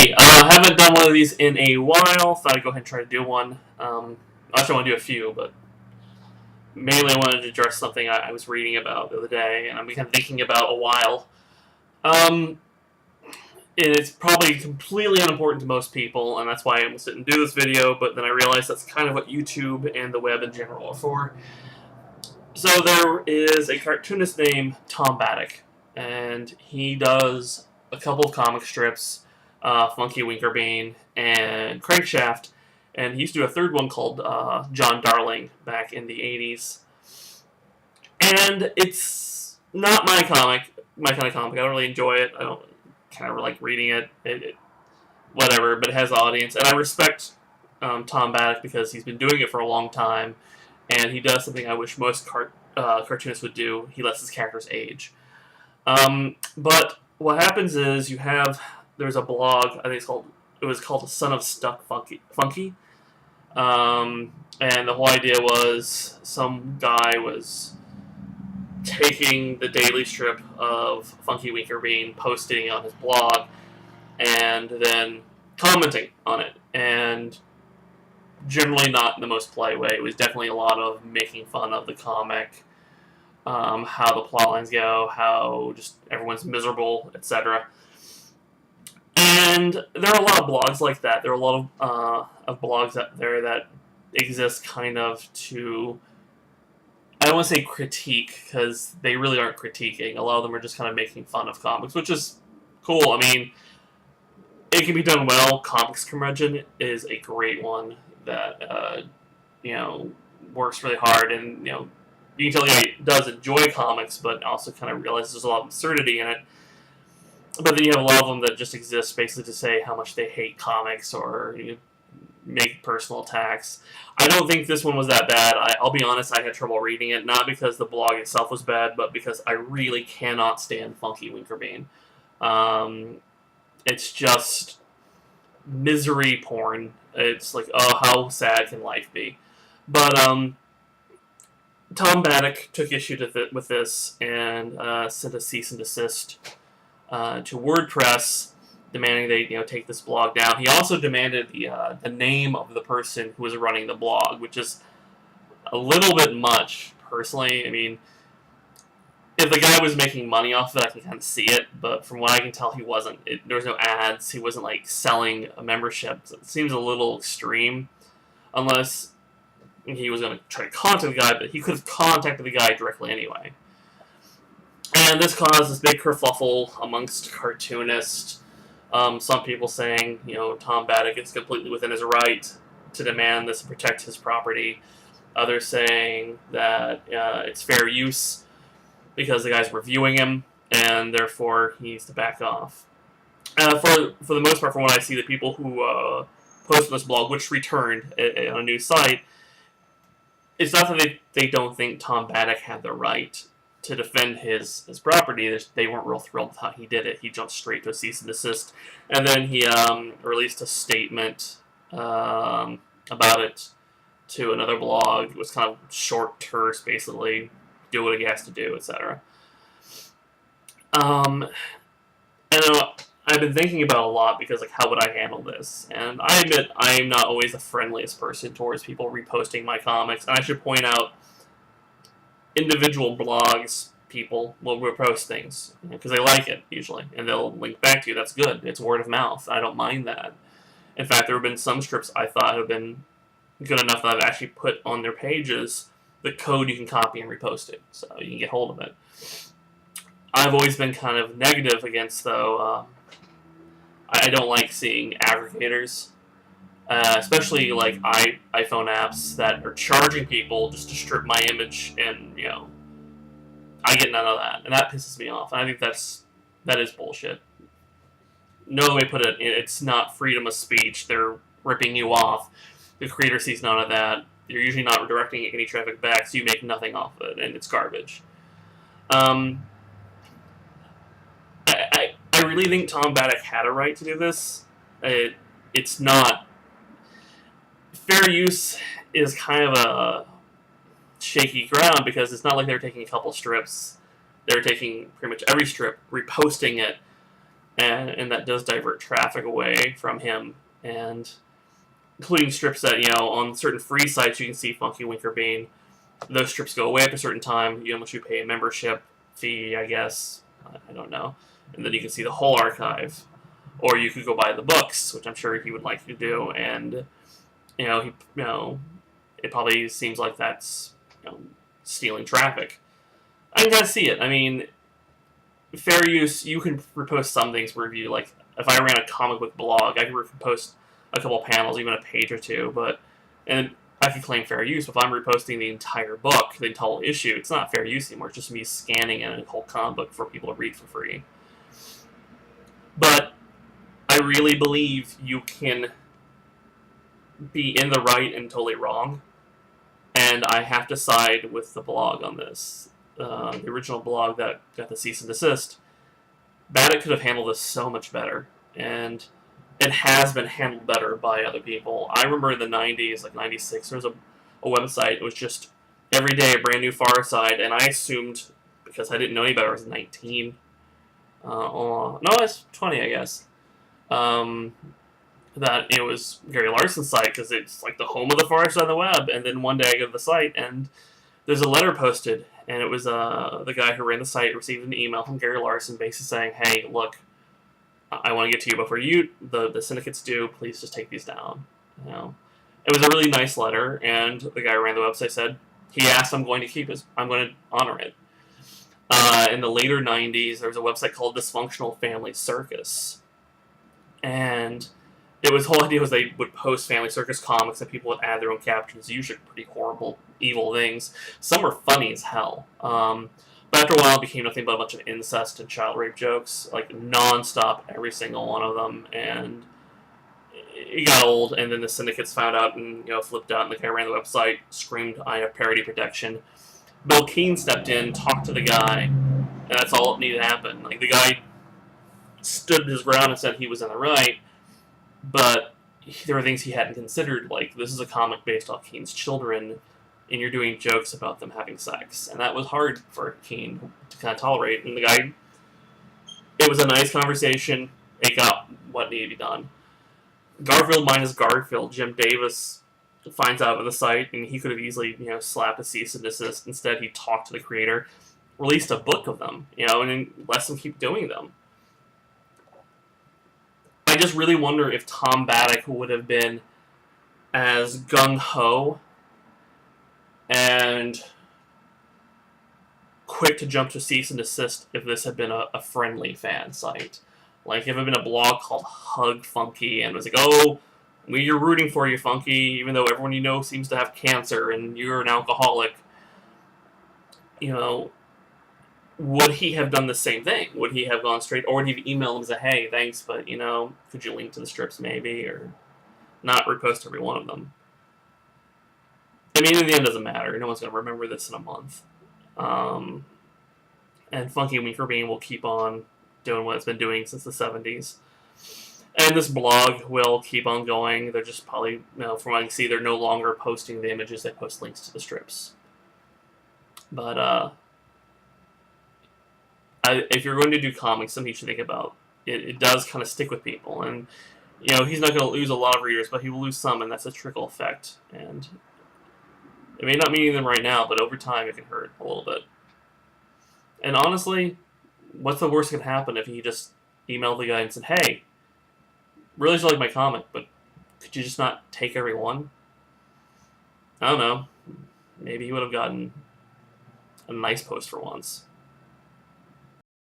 Hey, haven't done one of these in a while. Thought I'd go ahead and try to do one. Actually, I want to do a few, but mainly I wanted to address something I was reading about the other day, and I've been kind of thinking about a while. Um, and it's probably completely unimportant to most people, and that's why I almost didn't do this video, but then I realized that's kind of what YouTube and the web in general are for. So there is a cartoonist named Tom Batiuk, and he does a couple of comic strips, Funky Winkerbean and Crankshaft, and he used to do a third one called John Darling back in the 80s. And it's not my kind of comic. I don't really enjoy it. I don't kind of like reading it. Whatever, but it has an audience, and I respect Tom Batiuk because he's been doing it for a long time, and he does something I wish most cartoonists would do. He lets his characters age. But what happens is there's a blog, I think it was called The Son of Stuck Funky. And the whole idea was some guy was taking the daily strip of Funky Winkerbean, posting it on his blog, and then commenting on it. And generally not in the most polite way. It was definitely a lot of making fun of the comic, how the plot lines go, how just everyone's miserable, etc. And there are a lot of blogs like that. There are a lot of blogs out there that exist kind of to, I don't want to say critique, because they really aren't critiquing. A lot of them are just kind of making fun of comics, which is cool. I mean, it can be done well. Comics Curmudgeon is a great one that, works really hard, and, you can tell the guy does enjoy comics, but also kind of realizes there's a lot of absurdity in it. But then you have a lot of them that just exist basically to say how much they hate comics or make personal attacks. I don't think this one was that bad. I'll be honest, I had trouble reading it, not because the blog itself was bad, but because I really cannot stand Funky Winkerbean. It's just misery porn. It's like, oh, how sad can life be? But Tom Batiuk took issue with this and sent a cease and desist to WordPress, demanding they take this blog down. He also demanded the name of the person who was running the blog, which is a little bit much, personally. I mean, if the guy was making money off of it, I can kind of see it, but from what I can tell, he wasn't. There was no ads. He wasn't, selling a membership. So it seems a little extreme, unless he was going to try to contact the guy, but he could have contacted the guy directly anyway. And this caused this big kerfuffle amongst cartoonists. Some people saying, Tom Batiuk is completely within his right to demand this and protect his property. Others saying that it's fair use because the guy's reviewing him, and therefore he needs to back off. For the most part, from what I see, the people who posted this blog, which returned on a new site, it's not that they don't think Tom Batiuk had the right to defend his property. They weren't real thrilled with how he did it. He jumped straight to a cease and desist, and then he released a statement about it to another blog. It was kind of short, terse, basically, do what he has to do, etc. And I've been thinking about it a lot because, how would I handle this? And I admit I am not always the friendliest person towards people reposting my comics, and I should point out, individual blogs, people will repost things because they like it, usually, and they'll link back to you. That's good. It's word of mouth. I don't mind that. In fact, there have been some strips I thought have been good enough that I've actually put on their pages the code you can copy and repost it, so you can get hold of it. I've always been kind of negative against, though, I don't like seeing aggregators, especially iPhone apps that are charging people just to strip my image, and I get none of that, and that pisses me off. And I think that is bullshit. No other way to put it. It's not freedom of speech. They're ripping you off. The creator sees none of that. You're usually not directing any traffic back, so you make nothing off of it, and it's garbage. I really think Tom Batiuk had a right to do this. It's not. Fair use is kind of a shaky ground because it's not like they're taking a couple strips. They're taking pretty much every strip, reposting it, and that does divert traffic away from him, and including strips that, on certain free sites you can see Funky Winkerbean. Those strips go away at a certain time, unless you pay a membership fee, I guess. I don't know. And then you can see the whole archive. Or you could go buy the books, which I'm sure he would like you to do, and, it probably seems like that's, stealing traffic. I can kind of see it. I mean, fair use, you can repost some things for review. Like, if I ran a comic book blog, I could repost a couple panels, even a page or two, and I could claim fair use. But if I'm reposting the entire book, the entire issue, it's not fair use anymore. It's just me scanning in a whole comic book for people to read for free. But I really believe you can be in the right and totally wrong, and I have to side with the blog on this. The original blog that got the cease and desist. Batiuk could have handled this so much better, and it has been handled better by other people. I remember in the 90s, like 96, there was a website. It was just every day a brand new Far Side, and I assumed, because I didn't know any better, I was 19. No, I was 20, I guess. That it was Gary Larson's site, because it's like the home of the Far Side of the web. And then one day I go to the site, and there's a letter posted, and it was the guy who ran the site received an email from Gary Larson basically saying, hey, look, I want to get to you before the syndicates do. Please just take these down. It was a really nice letter, and the guy who ran the website said he asked, I'm going to honor it. In the later 90s, there was a website called Dysfunctional Family Circus, and the whole idea was they would post Family Circus comics and people would add their own captions, usually pretty horrible, evil things. Some were funny as hell. But after a while, it became nothing but a bunch of incest and child rape jokes, like non-stop, every single one of them, and it got old, and then the syndicates found out and, flipped out, and the guy who ran the website screamed, I have parody protection. Bill Keane stepped in, talked to the guy, and that's all that needed to happen. Like, the guy stood his ground and said he was in the right, but there were things he hadn't considered, like, this is a comic based off Keane's children, and you're doing jokes about them having sex. And that was hard for Keane to kind of tolerate. And the guy, it was a nice conversation. It got what needed to be done. Garfield minus Garfield, Jim Davis finds out about the site, and he could have easily, slapped a cease and desist. Instead, he talked to the creator, released a book of them, and then let them keep doing them. I just really wonder if Tom Batiuk would have been as gung-ho and quick to jump to cease and desist if this had been a friendly fan site. Like, if it had been a blog called Hug Funky and it was like, oh, we're rooting for you, Funky, even though everyone you know seems to have cancer and you're an alcoholic. Would he have done the same thing? Would he have gone straight, or would he have emailed him and said, hey, thanks, but, could you link to the strips maybe, or not repost every one of them? I mean, in the end, it doesn't matter. No one's going to remember this in a month. And Funky Winkerbean will keep on doing what it's been doing since the 70s. And this blog will keep on going. They're just probably, from what I can see, they're no longer posting the images. They post links to the strips. But, if you're going to do comics, something you should think about. It does kind of stick with people. And, he's not going to lose a lot of readers, but he will lose some, and that's a trickle effect. And it may not mean them right now, but over time it can hurt a little bit. And honestly, what's the worst that can happen if he just emailed the guy and said, hey, really like my comic, but could you just not take every one? I don't know. Maybe he would have gotten a nice post for once.